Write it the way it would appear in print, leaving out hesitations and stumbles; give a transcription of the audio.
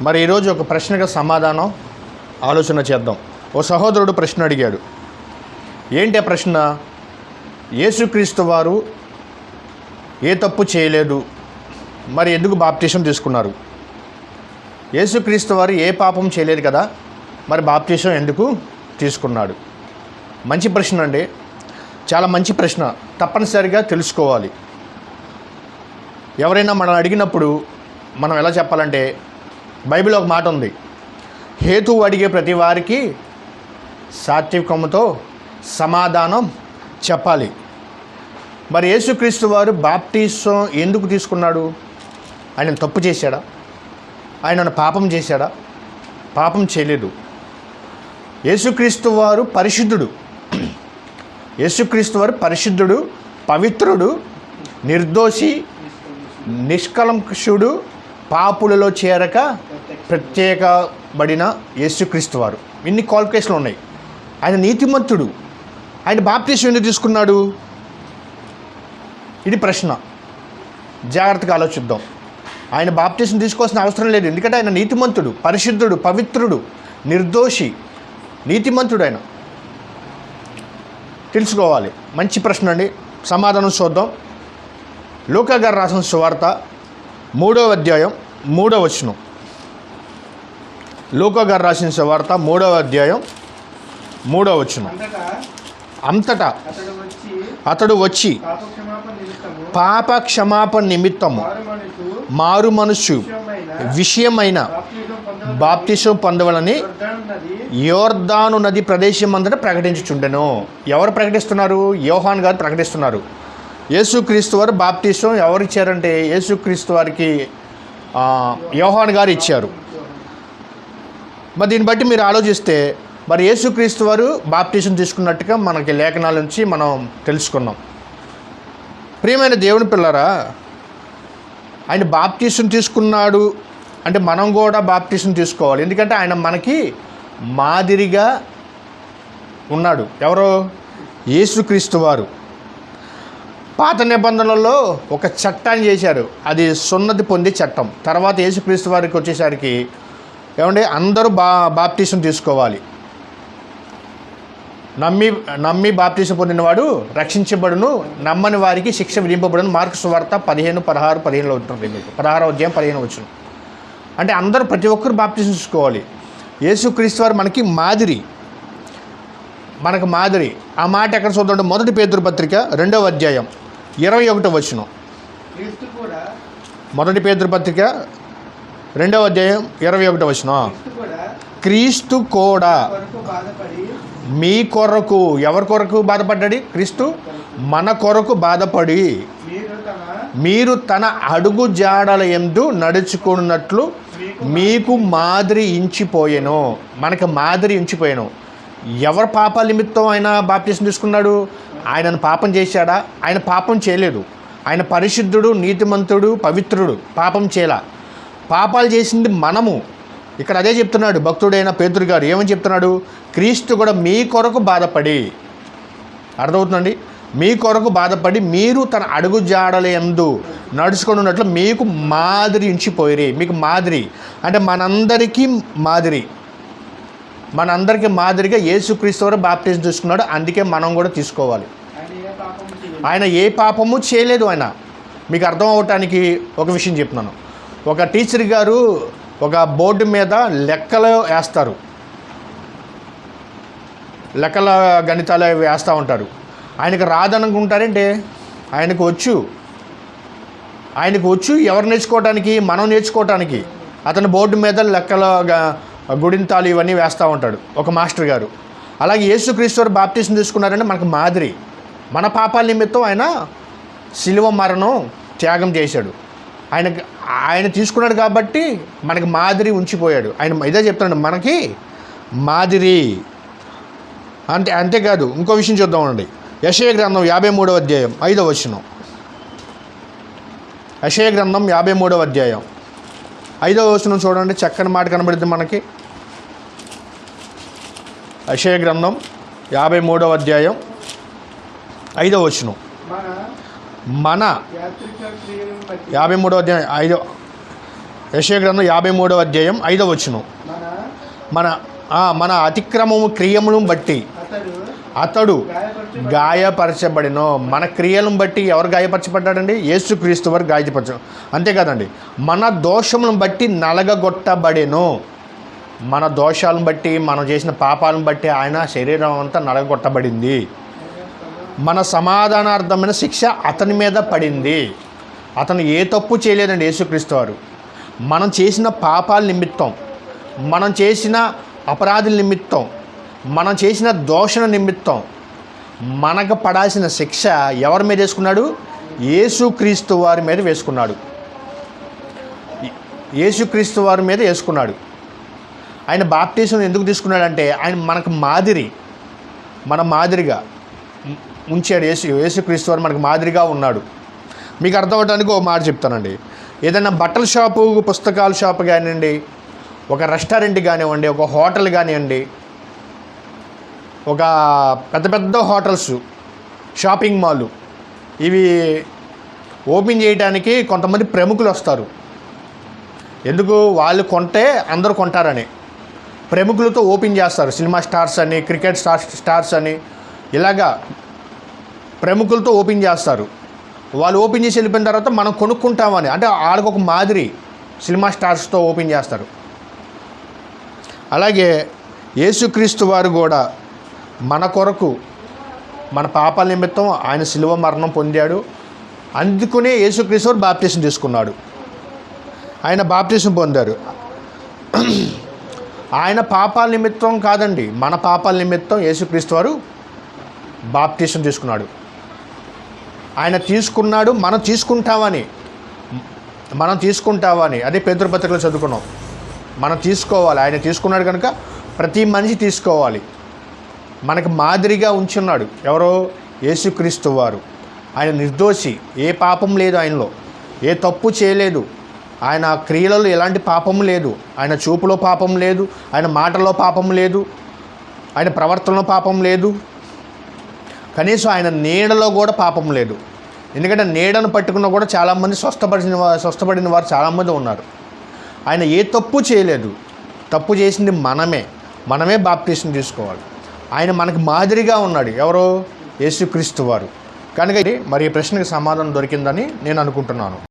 మరి ఈరోజు ఒక ప్రశ్నకు సమాధానం ఆలోచన చేద్దాం. ఓ సహోదరుడు ప్రశ్న అడిగాడు. ఏంటి ఆ ప్రశ్న? యేసుక్రీస్తు వారు ఏ తప్పు చేయలేదు, మరి ఎందుకు బాప్టిజం తీసుకున్నారు? యేసుక్రీస్తు వారు ఏ పాపం చేయలేదు కదా, మరి బాప్టిజం ఎందుకు తీసుకున్నాడు? మంచి ప్రశ్న అండి, చాలా మంచి ప్రశ్న. తప్పనిసరిగా తెలుసుకోవాలి. ఎవరైనా మనం అడిగినప్పుడు మనం ఎలా చెప్పాలంటే, బైబిల్ ఒక మాట ఉంది, హేతువు అడిగే ప్రతి వారికి సాత్వికముతో సమాధానం చెప్పాలి. మరి యేసుక్రీస్తు వారు బాప్టిజం ఎందుకు తీసుకున్నాడు? ఆయన తప్పు చేశాడా? ఆయన పాపం చేశాడా? పాపం చేయలేదు. యేసుక్రీస్తు వారు పరిశుద్ధుడు. యేసుక్రీస్తు వారు పరిశుద్ధుడు, పవిత్రుడు, నిర్దోషి, నిష్కలంకుషుడు, పాపులలో చేరక ప్రత్యేకబడిన యేసుక్రీస్తు వారు. ఇన్ని క్వాలిఫికేషన్లు ఉన్నాయి. ఆయన నీతిమంతుడు. ఆయన బాప్టిజం ఎందుకు తీసుకున్నాడు? ఇది ప్రశ్న. జాగ్రత్తగా ఆలోచిద్దాం. ఆయన బాప్టిజం తీసుకోవాల్సిన అవసరం లేదు, ఎందుకంటే ఆయన నీతిమంతుడు, పరిశుద్ధుడు, పవిత్రుడు, నిర్దోషి, నీతిమంతుడు. ఆయన తెలుసుకోవాలి. మంచి ప్రశ్న అండి. సమాధానం చూద్దాం. లూకా గారు రాసిన సువార్త 3వ అధ్యాయం 3వ వచనం. లూకా గారు రాసిన సువార్త 3వ అధ్యాయం 3వ వచనం. అంతటా అతడు వచ్చి పాప క్షమాపణ నిమిత్తము మారు మనస్సు విషయమైన బాప్తిసం పొందవలని యోర్దాను నది ప్రదేశం అంతటా ప్రకటించుచుండెను. ఎవరు ప్రకటిస్తున్నారు? యోహాన్ గారు ప్రకటిస్తున్నారు. యేసుక్రీస్తు వారు బాప్టిజం ఎవరు ఇచ్చారంటే, యేసుక్రీస్తు వారికి యోహాన్ గారు ఇచ్చారు. మరి దీన్ని బట్టి మీరు ఆలోచిస్తే, మరి యేసుక్రీస్తు వారు బాప్టిజం తీసుకున్నట్టుగా మనకి లేఖనాల నుంచి మనం తెలుసుకున్నాం. ప్రియమైన దేవుని పిల్లరా, ఆయన బాప్టిజం తీసుకున్నాడు అంటే మనం కూడా బాప్టిజం తీసుకోవాలి. ఎందుకంటే ఆయన మనకి మాదిరిగా ఉన్నాడు. ఎవరో? యేసుక్రీస్తు వారు. పాత నిబంధనలలో ఒక చట్టాన్ని చేశారు, అది సున్నతి పొందే చట్టం. తర్వాత యేసుక్రీస్తు వారికి వచ్చేసరికి ఏమంటే అందరూ బాప్టిజం తీసుకోవాలి. నమ్మి బాప్టిజం పొందినవాడు రక్షించబడును, నమ్మని వారికి శిక్ష విధింపబడును. మార్కు సువార్త 15:16-15 ఉంటుంది. 16వ అధ్యాయం 15 వచనం. అంటే అందరూ, ప్రతి ఒక్కరు బాప్టిజం తీసుకోవాలి. యేసుక్రీస్తు వారు మనకి మాదిరి, మనకు మాదిరి. ఆ మాట ఎక్కడ చూద్దాం? 1 పేతురు పత్రిక 2వ అధ్యాయం 21వ వచనం. 1 పేతురు పత్రిక 2వ అధ్యాయం 21వ వచనం. క్రీస్తు కూడా మీ కొరకు, ఎవరి కొరకు బాధపడ్డాడు? క్రీస్తు మన కొరకు బాధపడి మీరు తన అడుగు జాడల యందు నడుచుకున్నట్లు మీకు మాదిరి ఇంచిపోయాను. మనకు మాదిరి ఇంచిపోయాను. ఎవరి పాపాల నిమిత్తం ఆయన బాప్టిజం తీసుకున్నాడు? ఆయనను పాపం చేశాడా? ఆయన పాపం చేయలేదు. ఆయన పరిశుద్ధుడు, నీతిమంతుడు, పవిత్రుడు, పాపం చేయలా. పాపాలు చేసింది మనము. ఇక్కడ అదే చెప్తున్నాడు భక్తుడైన పేతురు గారు. ఏమని చెప్తున్నాడు? క్రీస్తు కూడా మీ కొరకు బాధపడి, అర్థమవుతుందండి, మీ కొరకు బాధపడి మీరు తన అడుగు జాడల యందు నడుచుకొని ఉన్నట్లు మీకు మాదిరి ఉంచిపోయిరి. మీకు మాదిరి అంటే మనందరికీ మాదిరి. మనందరికీ మాదిరిగా యేసుక్రీస్తు వారు బాప్టిజం తీసుకున్నాడు. అందుకే మనం కూడా తీసుకోవాలి. ఆయన ఏ పాపము చేయలేదు. ఆయన మీకు అర్థం అవటానికి ఒక విషయం చెప్తున్నాను. ఒక టీచర్ గారు ఒక బోర్డు మీద లెక్కలు వేస్తారు, లెక్కల గణితాలు వేస్తూ ఉంటారు. ఆయనకు రాదనుకుంటారంటే ఆయనకు వచ్చు. ఎవరు నేర్చుకోవటానికి? మనం నేర్చుకోవటానికి. అతని బోర్డు మీద లెక్కల గుడింతాలు ఇవన్నీ వేస్తూ ఉంటాడు ఒక మాస్టర్ గారు. అలాగే యేసుక్రీస్తు వారు బాప్టిజం తీసుకున్నారంటే మనకు మాదిరి. మన పాపాల నిమిత్తం ఆయన శిలువ మరణం త్యాగం చేశాడు. ఆయన తీసుకున్నాడు కాబట్టి మనకి మాదిరి ఉంచిపోయాడు. ఆయన ఇదే చెప్తున్నాడు, మనకి మాదిరి. అంతేకాదు, ఇంకో విషయం చూద్దామండి. యెషయా గ్రంథం 53వ అధ్యాయం 5వ వచనం. యెషయా గ్రంథం 53వ అధ్యాయం 5వ వచనం చూడండి. చక్కని మాట కనబడుతుంది మనకి. యెషయా గ్రంథం 53వ అధ్యాయం 5వ వచనం. మన 53వ అధ్యాయం యెషయా గ్రంథం 53వ అధ్యాయం 5వ వచనం. మన అతిక్రమము క్రియమును బట్టి అతడు గాయపరచబడినో. మన క్రియలను బట్టి ఎవరు గాయపరచబడ్డాడండి? యేసుక్రీస్తు వారు గాయపరచ. అంతేకాదండి, మన దోషములను బట్టి నలగగొట్టబడెను. మన దోషాలను బట్టి, మనం చేసిన పాపాలను బట్టి ఆయన శరీరం అంతా నలగొట్టబడింది. మన సమాధానార్థమైన శిక్ష అతని మీద పడింది. అతను ఏ తప్పు చేయలేదండి యేసుక్రీస్తు వారు. మనం చేసిన పాపాల నిమిత్తం, మనం చేసిన అపరాధుల నిమిత్తం, మనం చేసిన దోషణ నిమిత్తం మనకు పడాల్సిన శిక్ష ఎవరి మీద వేసుకున్నాడు? యేసుక్రీస్తు వారి మీద వేసుకున్నాడు. యేసుక్రీస్తు వారి మీద వేసుకున్నాడు. ఆయన బాప్టిజం ఎందుకు తీసుకున్నాడంటే ఆయన మనకు మాదిరి, మన మాదిరిగా ఉంచాడు. యేసుక్రీస్తు వారు మనకు మాదిరిగా ఉన్నాడు. మీకు అర్థం అవడానికి ఒక మాట చెప్తానండి. ఏదైనా బట్టల షాపు, పుస్తకాల షాపు కానివ్వండి, ఒక రెస్టారెంట్ కానివ్వండి, ఒక హోటల్ కానివ్వండి, ఒక పెద్ద పెద్ద హోటల్స్, షాపింగ్ మాల్, ఇవి ఓపెన్ చేయడానికి కొంతమంది ప్రముఖులు వస్తారు. ఎందుకు? వాళ్ళు కొంటే అందరూ కొంటారని ప్రముఖులతో ఓపెన్ చేస్తారు. సినిమా స్టార్స్ అని, క్రికెట్ స్టార్స్ అని, ఇలాగా ప్రముఖులతో ఓపెన్ చేస్తారు. వాళ్ళు ఓపెన్ చేసి వెళ్ళిపోయిన తర్వాత మనం కొనుక్కుంటామని, అంటే వాళ్ళకు ఒక మాదిరి సినిమా స్టార్స్తో ఓపెన్ చేస్తారు. అలాగే యేసుక్రీస్తు వారు కూడా మన కొరకు, మన పాపాల నిమిత్తం ఆయన శిలువ మరణం పొందాడు. అందుకునే యేసుక్రీస్తు వారు బాప్టిజం తీసుకున్నాడు. ఆయన బాప్టిజం పొందారు. ఆయన పాపాల నిమిత్తం కాదండి, మన పాపాల నిమిత్తం యేసుక్రీస్తు వారు బాప్టిజం తీసుకున్నాడు. ఆయన తీసుకున్నాడు, మనం తీసుకుంటామని అదే పేతురు పత్రికలో చదువుకున్నాం. మనం తీసుకోవాలి. ఆయన తీసుకున్నాడు కనుక ప్రతి మనిషి తీసుకోవాలి. మనకు మాదిరిగా ఉంచున్నాడు. ఎవరో? యేసుక్రీస్తు వారు. ఆయన నిర్దోషి, ఏ పాపం లేదు ఆయనలో, ఏ తప్పు చేయలేదు. ఆయన క్రియలలో ఎలాంటి పాపం లేదు. ఆయన చూపులో పాపం లేదు, ఆయన మాటలో పాపం లేదు, ఆయన ప్రవర్తనలో పాపం లేదు, కనీసం ఆయన నీడలో కూడా పాపం లేదు. ఎందుకంటే నీడను పట్టుకున్న కూడా చాలామంది స్వస్థపడిన వారు చాలామంది ఉన్నారు. ఆయన ఏ తప్పు చేయలేదు. తప్పు చేసింది మనమే బాప్టిజం తీసుకోవాలి. ఆయన మనకు మాదిరిగా ఉన్నాడు. ఎవరో? యేసుక్రీస్తు వారు. కనుక మరి ఈ ప్రశ్నకు సమాధానం దొరికిందని నేను అనుకుంటున్నాను.